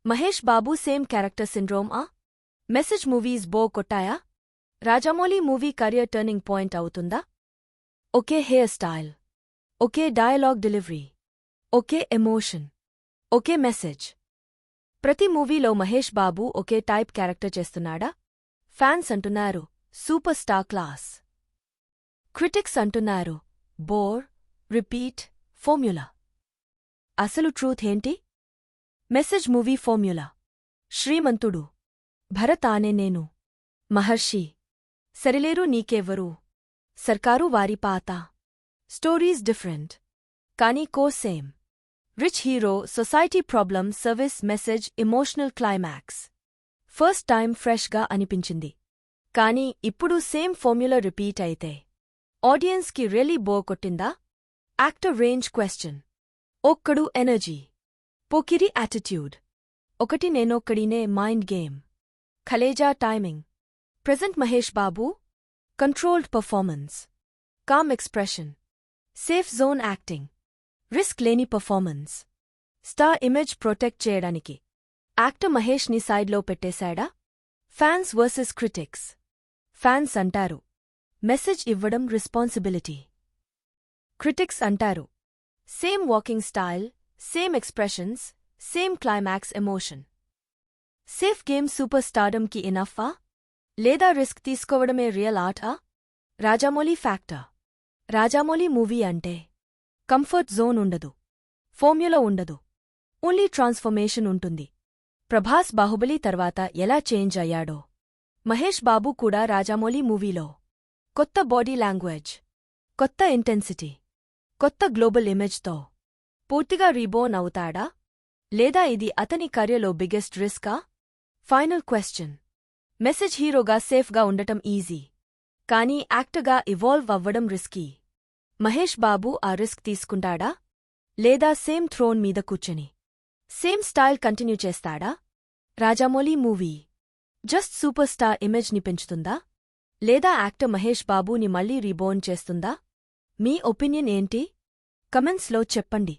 Mahesh Babu same character syndrome message movies bore కొట్టాయా? Rajamouli movie career turning point అవుతుందా? ఒకే hair style, ఒకే డయలాగ్ డెలివరీ, ఒకే ఎమోషన్, ఒకే మెసేజ్. ప్రతి మూవీలో మహేష్ బాబు ఒకే టైప్ క్యారెక్టర్ చేస్తున్నాడా? ఫ్యాన్స్ అంటున్నారు సూపర్ స్టార్ క్లాస్. క్రిటిక్స్ అంటున్నారు బోర్, రిపీట్, ఫార్మ్యులా. అసలు ట్రూత్ ఏంటి? Message movie formula: Srimanthudu, Bharat Ane Nenu, Maharshi, Sarileru Neekevvaru, Sarkaru Vaari Paata. Stories different, కానీ core same. Rich hero, society problem, service, message, emotional climax. First time ఫ్రెష్గా అనిపించింది. కానీ ఇప్పుడు సేమ్ ఫార్మ్యులా రిపీట్ అయితే ఆడియన్స్కి రియలీ బోర్ కొట్టిందా? Actor range question. Okkadu energy, Pokiri attitude, Okati Nenokkadine mind game. Khaleja timing. Present Mahesh Babu controlled performance, calm expression, safe zone acting, risk లేని performance. Star image protect చేయడానికి actor మహేష్ని సైడ్లో పెట్టేశాడా? Fans versus critics. ఫ్యాన్స్ అంటారు message ఇవ్వడం రెస్పాన్సిబిలిటీ. క్రిటిక్స్ అంటారు same walking style, same expressions, same climax, emotion. Safe game super స్టార్డమ్కి ఇనఫా? లేదా రిస్క్ తీసుకోవడమే రియల్ ఆర్టా? రాజమౌళి ఫ్యాక్టర్. రాజమౌళి మూవీ అంటే కంఫర్ట్ జోన్ ఉండదు, ఫార్మ్యులా ఉండదు, ఓన్లీ ట్రాన్స్ఫర్మేషన్ ఉంటుంది. ప్రభాస్ బాహుబలి తర్వాత ఎలా చేంజ్ అయ్యాడో, మహేష్ బాబు కూడా రాజమౌళి మూవీలో కొత్త బాడీ లాంగ్వేజ్, కొత్త ఇంటెన్సిటీ, కొత్త గ్లోబల్ ఇమేజ్తో పూర్తిగా రీబోర్న్ అవుతాడా? లేదా ఇది అతని కెరియర్లో బిగ్గెస్ట్ రిస్కా? Final question. మెసేజ్ హీరోగా సేఫ్గా ఉండటం ఈజీ, కానీ యాక్టర్గా ఇవాల్వ్ అవ్వడం రిస్కీ. మహేష్ బాబు ఆ రిస్క్ తీసుకుంటాడా? లేదా సేమ్ థ్రోన్ మీద కూర్చొని సేమ్ స్టైల్ కంటిన్యూ చేస్తాడా? Rajamouli movie just super star ఇమేజ్ని పెంచుతుందా? లేదా యాక్టర్ మహేష్ బాబుని మళ్లీ రీబోర్న్ చేస్తుందా? మీ ఒపీనియన్ ఏంటి? కమెంట్స్లో చెప్పండి.